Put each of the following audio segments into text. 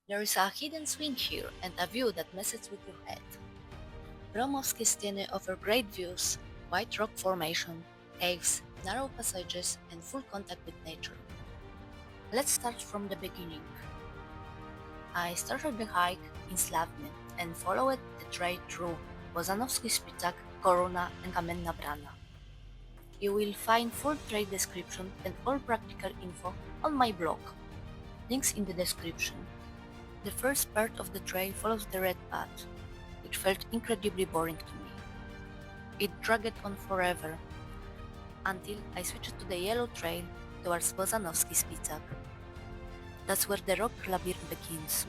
There is a hidden swing here and a view that messes with your head. Broumovské Steny offer great views, wide rock formation, caves, narrow passages, and full contact with nature. Let's start from the beginning. I started the hike in Slavný and followed the trail through bozanovsky spicak, koruna, and kamenna brana. You will find full trail description and all practical info on my blog. Links in the description. The first part of the trail follows the red path, which felt incredibly boring to me. It dragged on forever, until I switched to the yellow trail towards bozanovsky spicak. That's where the rock labyrinth begins.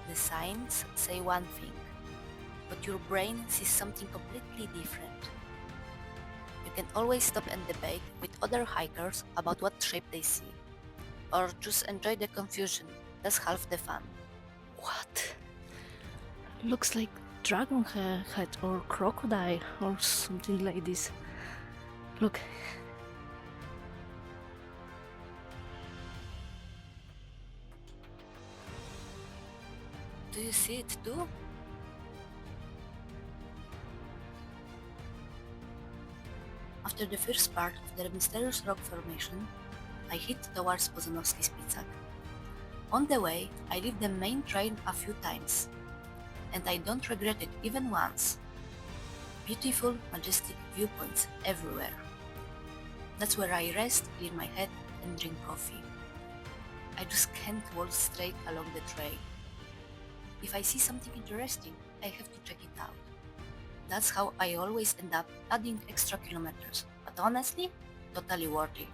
The signs say one thing, but your brain sees something completely different. You can always stop and debate with other hikers about what shape they see, or just enjoy the confusion. That's half the fun. What? Looks like dragon head or crocodile or something like this. Look. Do you see it too? After the first part of the mysterious rock formation, I hit towards bozanovsky spicak. On the way, I leave the main trail a few times, and I don't regret it even once. Beautiful, majestic viewpoints everywhere. That's where I rest, clear my head, and drink coffee. I just can't walk straight along the trail. If I see something interesting, I have to check it out. That's how I always end up adding extra kilometers, but honestly, totally worth it.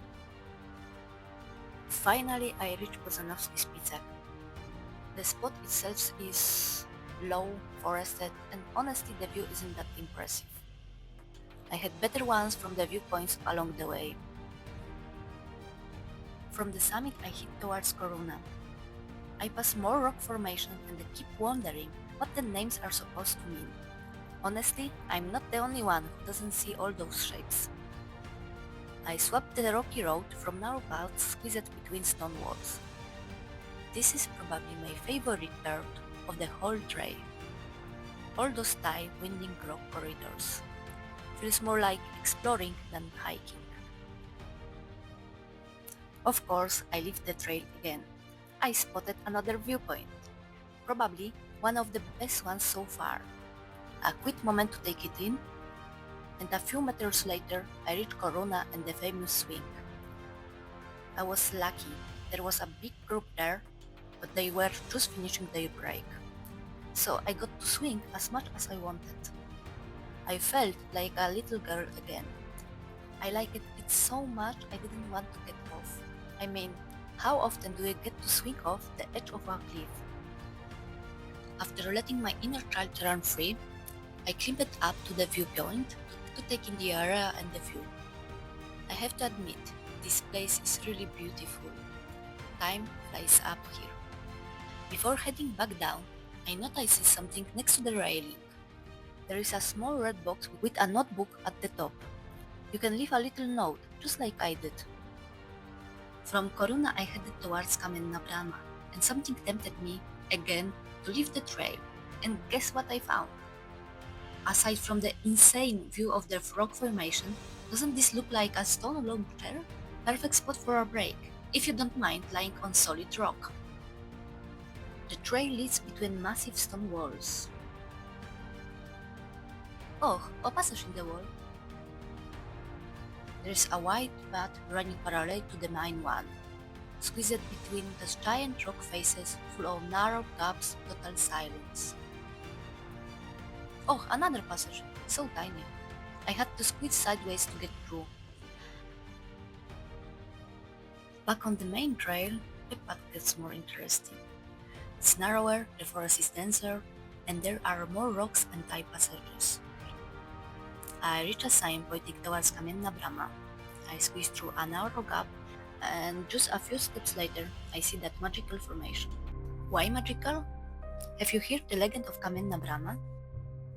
Finally, I reached bozanovsky spicak. The spot itself is low, forested, and honestly the view isn't that impressive. I had better ones from the viewpoints along the way. From the summit I hit towards Koruna. I pass more rock formation and I keep wondering what the names are supposed to mean. Honestly, I'm not the only one who doesn't see all those shapes. I swapped the rocky road from narrow paths squeezed between stone walls. This is probably my favorite part of the whole trail. All those tight, winding rock corridors. Feels more like exploring than hiking. Of course, I leave the trail again. I spotted another viewpoint. Probably one of the best ones so far. A quick moment to take it in, and a few meters later I reached Koruna and the famous swing. I was lucky, there was a big group there, but they were just finishing their break. So I got to swing as much as I wanted. I felt like a little girl again. I liked it so much I didn't want to get off. I mean, how often do you get to swing off the edge of a cliff? After letting my inner child run free, I climbed up to the viewpoint to take in the area and the view. I have to admit, this place is really beautiful. Time flies up here. Before heading back down, I noticed something next to the railing. There is a small red box with a notebook at the top. You can leave a little note, just like I did. From Koruna I headed towards Kamenna brana, and something tempted me, again, to leave the trail. And guess what I found? Aside from the insane view of the rock formation, doesn't this look like a stone-long chair? Perfect spot for a break, if you don't mind lying on solid rock. The trail leads between massive stone walls. Oh, a passage in the wall. There is a wide path running parallel to the main one, squeezed between those giant rock faces full of narrow gaps, total silence. Oh, another passage, so tiny. I had to squeeze sideways to get through. Back on the main trail, the path gets more interesting. It's narrower, the forest is denser, and there are more rocks and tight passages. I reach a sign pointing towards Kamenna brana. I squeeze through a narrow gap, and just a few steps later, I see that magical formation. Why magical? Have you heard the legend of Kamenna brana?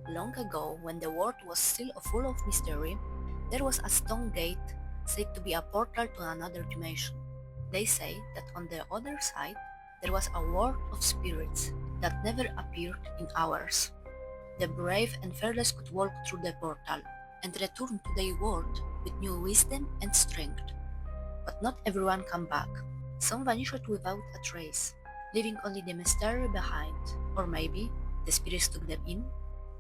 Long ago, when the world was still full of mystery, there was a stone gate said to be a portal to another dimension. They say that on the other side, there was a world of spirits that never appeared in ours. The brave and fearless could walk through the portal and return to their world with new wisdom and strength. But not everyone came back. Some vanished without a trace, leaving only the mystery behind, or maybe the spirits took them in.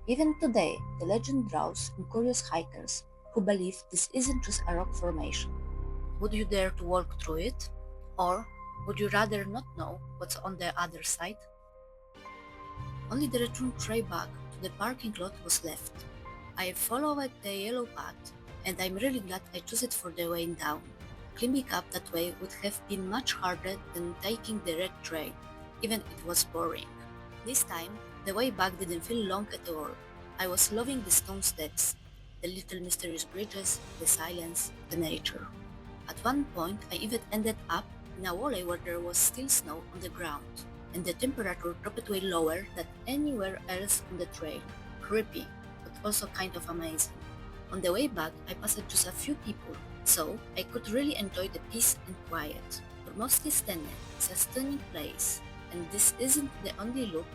Even today, the legend draws in curious hikers who believe this isn't just a rock formation. Would you dare to walk through it? Or would you rather not know what's on the other side? Only the return trail back to the parking lot was left. I followed the yellow path, and I'm really glad I chose it for the way down. Climbing up that way would have been much harder than taking the red trail, even it was boring. This time, the way back didn't feel long at all. I was loving the stone steps, the little mysterious bridges, the silence, the nature. At one point, I even ended up in a valley where there was still snow on the ground, and the temperature dropped way lower than anywhere else on the trail. Creepy, but also kind of amazing. On the way back, I passed just a few people, so I could really enjoy the peace and quiet. Broumovské Steny is a stunning place, and this isn't the only loop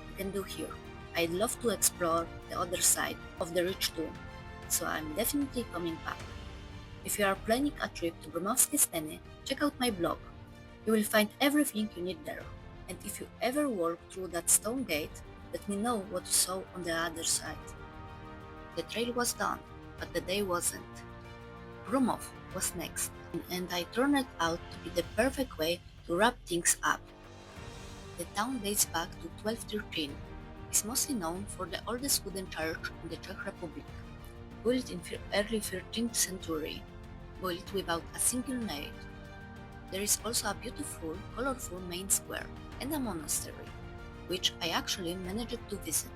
you can do here. I'd love to explore the other side of the ridge too, so I'm definitely coming back. If you are planning a trip to Broumovské Steny, check out my blog. You will find everything you need there. And if you ever walk through that stone gate, let me know what you saw on the other side. The trail was done, but the day wasn't. Broumov was next, and I turned it out to be the perfect way to wrap things up. The town dates back to 1213. It's mostly known for the oldest wooden church in the Czech Republic, built in early 13th century, built without a single nail. There is also a beautiful, colorful main square and a monastery, which I actually managed to visit.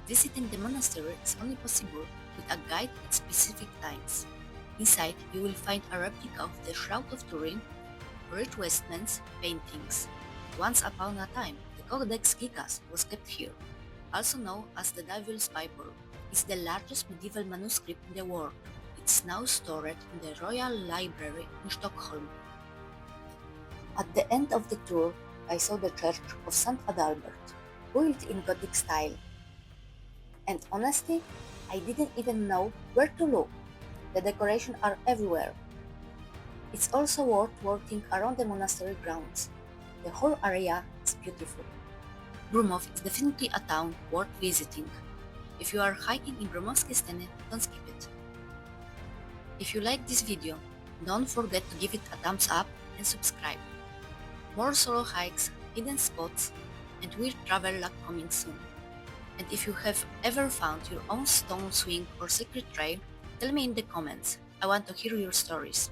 Visiting the monastery is only possible with a guide at specific times. Inside, you will find a replica of the Shroud of Turin, rich vestments, paintings. Once upon a time, the codex gigas was kept here, also known as the Devil's Bible. It's the largest medieval manuscript in the world. It's now stored in the Royal Library in Stockholm. At the end of the tour, I saw the Church of St. Adalbert, built in Gothic style. And honestly, I didn't even know where to look. The decorations are everywhere. It's also worth walking around the monastery grounds. The whole area is beautiful. Broumov is definitely a town worth visiting. If you are hiking in Broumovské Steny, don't skip it. If you like this video, don't forget to give it a thumbs up and subscribe. More solo hikes, hidden spots, and weird travel luck coming soon. And if you have ever found your own stone swing or secret trail, tell me in the comments. I want to hear your stories.